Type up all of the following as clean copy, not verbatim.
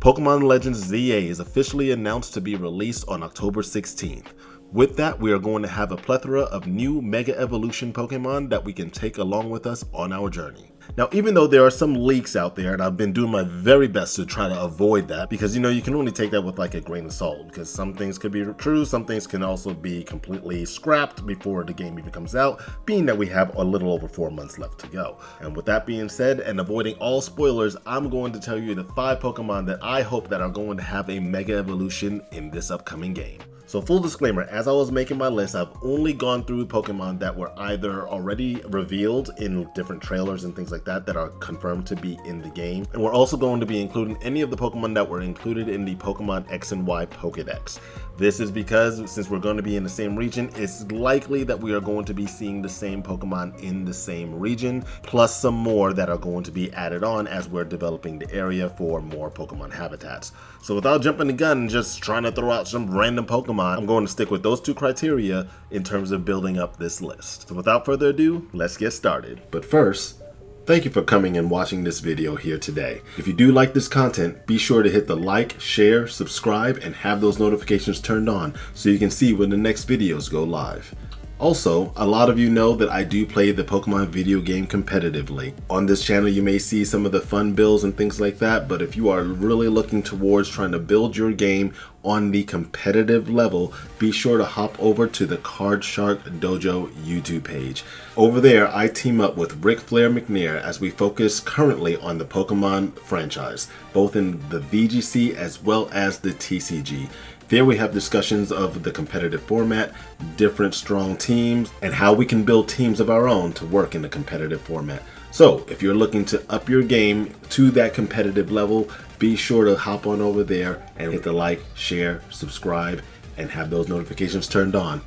Pokemon Legends ZA is officially announced to be released on October 16th. With that, we are going to have a plethora of new Mega Evolution Pokemon that we can take along with us on our journey. Now, even though there are some leaks out there, and I've been doing my very best to try to avoid that, because you can only take that with like a grain of salt, because some things could be true, some things can also be completely scrapped before the game even comes out, being that we have a little over 4 months left to go. And with that being said, and avoiding all spoilers, I'm going to tell you the 5 Pokemon that I hope that are going to have a Mega Evolution in this upcoming game. So full disclaimer, as I was making my list, I've only gone through Pokemon that were either already revealed in different trailers and things like that that are confirmed to be in the game. And we're also going to be including any of the Pokemon that were included in the Pokemon X and Y Pokedex. This is because since we're going to be in the same region, it's likely that we are going to be seeing the same Pokemon in the same region, plus some more that are going to be added on as we're developing the area for more Pokemon habitats. So without jumping the gun and just trying to throw out some random Pokemon, I'm going to stick with those 2 criteria in terms of building up this list. So without further ado, let's get started. But first, thank you for coming and watching this video here today. If you do like this content, be sure to hit the like, share, subscribe, and have those notifications turned on so you can see when the next videos go live. Also, a lot of you know that I do play the Pokemon video game competitively. On this channel you may see some of the fun builds and things like that, but if you are really looking towards trying to build your game on the competitive level, be sure to hop over to the Card Shark Dojo YouTube page. Over there, I team up with Ric Flair McNair as we focus currently on the Pokemon franchise, both in the VGC as well as the TCG. There we have discussions of the competitive format, different strong teams, and how we can build teams of our own to work in the competitive format. So if you're looking to up your game to that competitive level, be sure to hop on over there and hit the like, share, subscribe, and have those notifications turned on,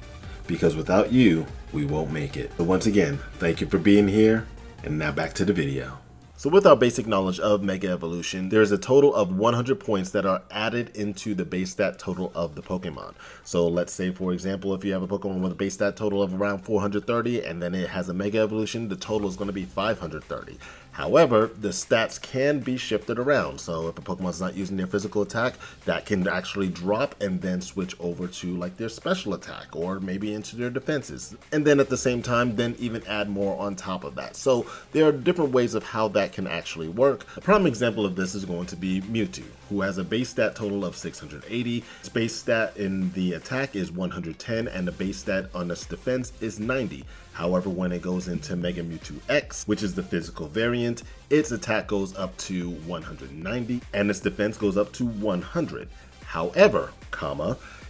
because without you, we won't make it. So once again, thank you for being here, and now back to the video. So with our basic knowledge of Mega Evolution, there's a total of 100 points that are added into the base stat total of the Pokemon. So let's say, for example, if you have a Pokemon with a base stat total of around 430 and then it has a Mega Evolution, the total is going to be 530. However, the stats can be shifted around. So if a Pokemon's not using their physical attack, that can actually drop and then switch over to like their special attack or maybe into their defenses. And then at the same time, then even add more on top of that. So there are different ways of how that can actually work. A prime example of this is going to be Mewtwo, who has a base stat total of 680. Its base stat in the attack is 110 and the base stat on its defense is 90. However, when it goes into Mega Mewtwo X, which is the physical variant, its attack goes up to 190 and its defense goes up to 100. However,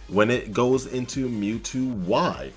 when it goes into Mewtwo Y,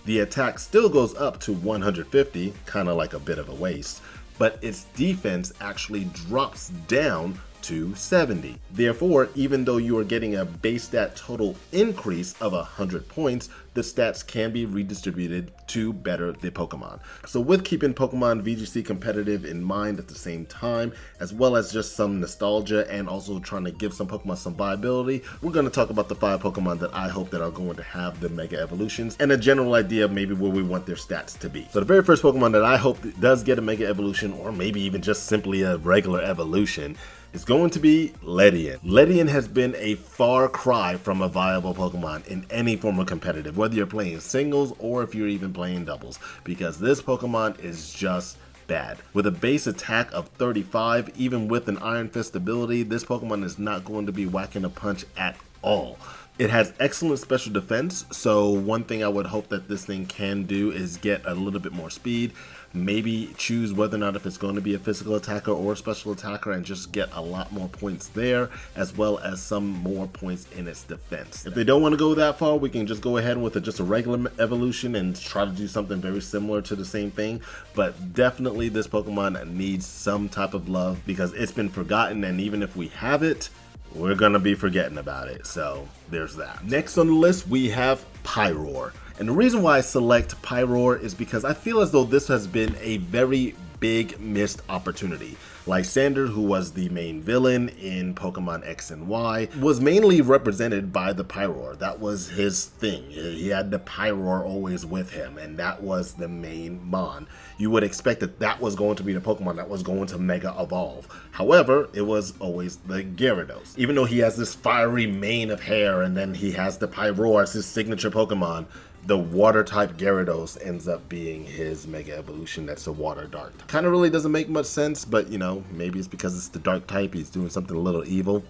the attack still goes up to 150, kind of like a bit of a waste, but its defense actually drops down to 70. Therefore, even though you are getting a base stat total increase of 100 points, the stats can be redistributed to better the Pokemon. So with keeping Pokemon VGC competitive in mind at the same time, as well as just some nostalgia and also trying to give some Pokemon some viability, we're going to talk about the 5 Pokemon that I hope that are going to have the Mega Evolutions and a general idea of maybe where we want their stats to be. So the very first Pokemon that I hope does get a Mega Evolution, or maybe even just simply a regular evolution, is going to be Ledian. Ledian has been a far cry from a viable Pokemon in any form of competitive, whether you're playing singles or if you're even playing doubles, because this Pokemon is just bad. With a base attack of 35, even with an Iron Fist ability, this Pokemon is not going to be whacking a punch at all. It has excellent special defense, so one thing I would hope that this thing can do is get a little bit more speed. Maybe choose whether or not if it's going to be a physical attacker or a special attacker and just get a lot more points there, as well as some more points in its defense. If they don't want to go that far, we can just go ahead with just a regular evolution and try to do something very similar to the same thing. But definitely this Pokemon needs some type of love because it's been forgotten, and even if we have it, we're gonna be forgetting about it. So there's that. Next on the list, we have Pyroar. And the reason why I select Pyroar is because I feel as though this has been a very big missed opportunity. Lysander, who was the main villain in Pokemon X and Y, was mainly represented by the Pyroar. That was his thing. He had the Pyroar always with him, and that was the main Mon. You would expect that that was going to be the Pokemon that was going to Mega Evolve. However, it was always the Gyarados. Even though he has this fiery mane of hair and then he has the Pyroar as his signature Pokemon, the water type Gyarados ends up being his Mega Evolution that's a water dark. Kind of really doesn't make much sense, but you know, maybe it's because it's the dark type, he's doing something a little evil.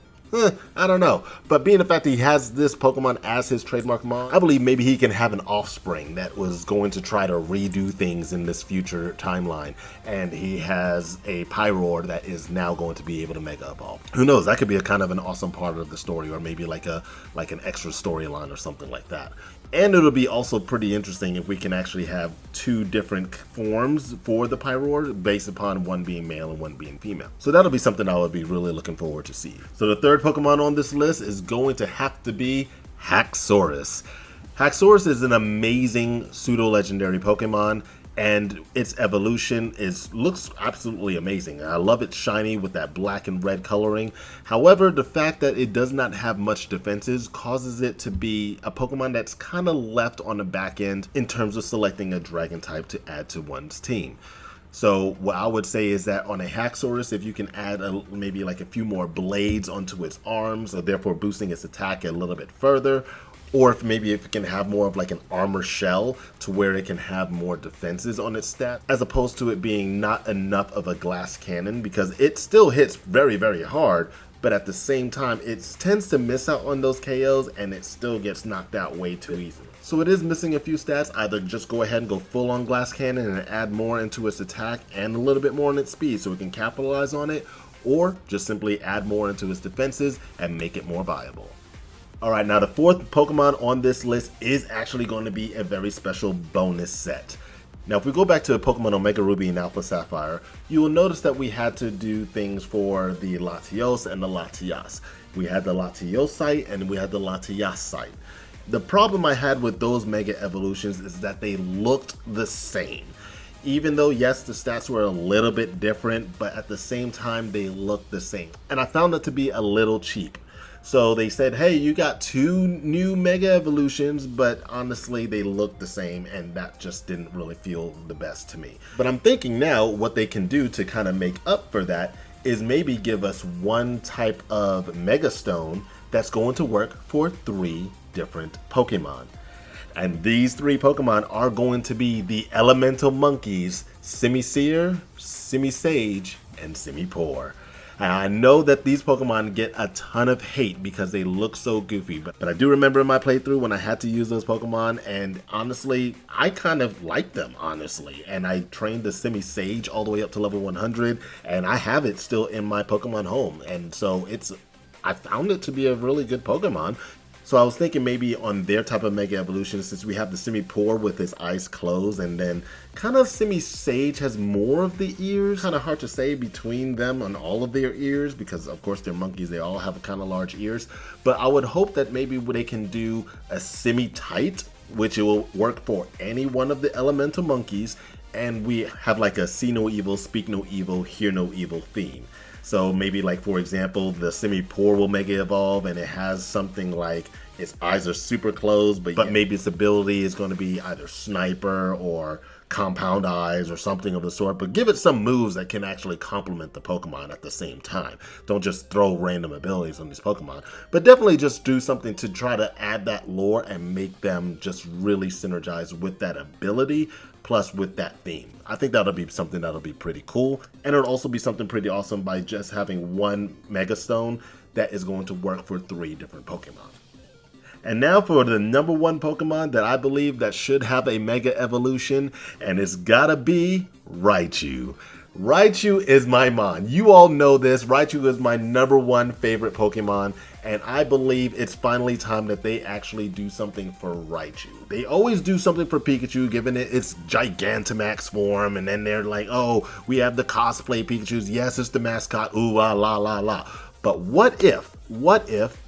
I don't know. But being the fact that he has this Pokemon as his trademark Mon, I believe maybe he can have an offspring that was going to try to redo things in this future timeline. And he has a Pyroar that is now going to be able to Mega Evolve. Who knows? That could be a kind of an awesome part of the story, or maybe like an extra storyline or something like that. And it'll be also pretty interesting if we can actually have two different forms for the Pyroar based upon one being male and one being female. So that'll be something I would be really looking forward to see. So the third Pokemon on this list is going to have to be Haxorus. Haxorus is an amazing pseudo-legendary Pokemon, and its evolution looks absolutely amazing. I love it shiny with that black and red coloring. However, the fact that it does not have much defenses causes it to be a Pokemon that's kind of left on the back end in terms of selecting a dragon type to add to one's team. So what I would say is that on a Haxorus, if you can add maybe like a few more blades onto its arms, so therefore boosting its attack a little bit further, or if it can have more of like an armor shell to where it can have more defenses on its stat, as opposed to it being not enough of a glass cannon, because it still hits very, very hard, but at the same time, it tends to miss out on those KOs and it still gets knocked out way too easily. So it is missing a few stats. Either just go ahead and go full on glass cannon and add more into its attack and a little bit more on its speed so it can capitalize on it, or just simply add more into its defenses and make it more viable. Alright, now the fourth Pokemon on this list is actually going to be a very special bonus set. Now if we go back to Pokemon Omega Ruby and Alpha Sapphire, you will notice that we had to do things for the Latios and the Latias. We had the Latios site and we had the Latias site. The problem I had with those Mega Evolutions is that they looked the same. Even though, yes, the stats were a little bit different, but at the same time, they looked the same. And I found that to be a little cheap. So they said, hey, you got two new Mega Evolutions, but honestly, they look the same, and that just didn't really feel the best to me. But I'm thinking now what they can do to kind of make up for that is maybe give us one type of Mega Stone that's going to work for 3 different Pokemon. And these 3 Pokemon are going to be the Elemental Monkeys, Simisear, Simisage, and Simipour. And I know that these Pokemon get a ton of hate because they look so goofy, but I do remember in my playthrough when I had to use those Pokemon, and honestly, I kind of liked them, honestly. And I trained the Simisage all the way up to level 100, and I have it still in my Pokemon home. And so I found it to be a really good Pokemon. So I was thinking maybe on their type of Mega Evolution, since we have the Simipour with his eyes closed, and then kind of Simisage has more of the ears. Kind of hard to say between them on all of their ears, because of course they're monkeys, they all have kind of large ears. But I would hope that maybe they can do a Simi-Tight, which it will work for any one of the Elemental Monkeys, and we have like a See No Evil, Speak No Evil, Hear No Evil theme. So maybe like, for example, the Simipour will Mega Evolve and it has something like its eyes are super closed, but maybe its ability is going to be either Sniper or Compound Eyes or something of the sort. But give it some moves that can actually complement the Pokemon at the same time. Don't just throw random abilities on these Pokemon, but definitely just do something to try to add that lore and make them just really synergize with that ability, plus with that theme. I think that'll be something that'll be pretty cool. And it'll also be something pretty awesome by just having one Mega Stone that is going to work for 3 different Pokemon. And now for the number 1 Pokemon that I believe that should have a Mega Evolution, and it's gotta be Raichu. Raichu is my Mon. You all know this. Raichu is my number 1 favorite Pokemon, and I believe it's finally time that they actually do something for Raichu. They always do something for Pikachu, giving it its Gigantamax form, and then they're like, oh, we have the cosplay Pikachus. Yes, it's the mascot. Ooh, la, la, la, la. But what if,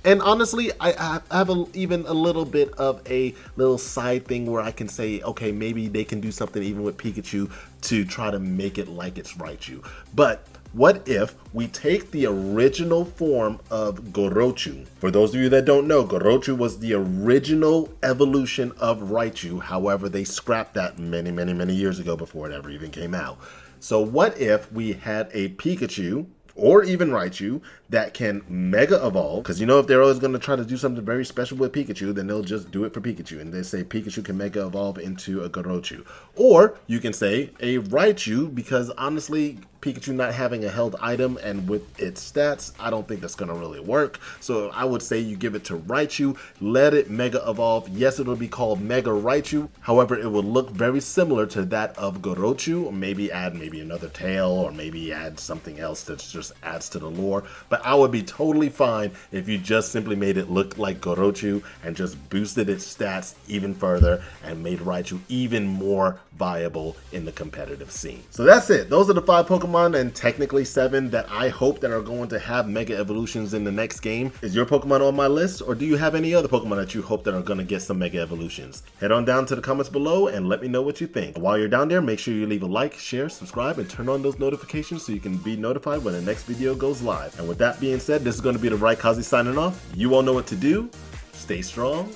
and honestly, I have even a little bit of a little side thing where I can say, okay, maybe they can do something even with Pikachu to try to make it like it's Raichu. But what if we take the original form of Gorochu? For those of you that don't know, Gorochu was the original evolution of Raichu. However, they scrapped that many years ago before it ever even came out. So what if we had a Pikachu, or even Raichu, that can Mega Evolve? Because you know, if they're always going to try to do something very special with Pikachu, then they'll just do it for Pikachu. And they say Pikachu can Mega Evolve into a Gorochu. Or you can say a Raichu, because honestly, Pikachu not having a held item and with its stats, I don't think that's going to really work. So I would say you give it to Raichu, let it Mega Evolve. Yes, it'll be called Mega Raichu. However, it will look very similar to that of Gorochu. Or maybe add another tail, or maybe add something else that just adds to the lore. But I would be totally fine if you just simply made it look like Gorochu and just boosted its stats even further and made Raichu even more viable in the competitive scene. So that's it. Those are the 5 Pokemon, and technically 7, that I hope that are going to have Mega Evolutions in the next game. Is your Pokemon on my list, or do you have any other Pokemon that you hope that are going to get some Mega Evolutions? Head on down to the comments below and let me know what you think. While you're down there, make sure you leave a like, share, subscribe, and turn on those notifications so you can be notified when the next video goes live. And with that being said, this is going to be the Raikaze signing off. You all know what to do. Stay strong,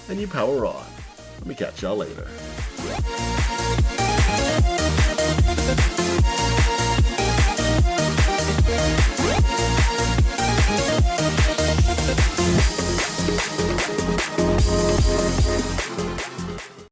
and you power on. Let me catch y'all later.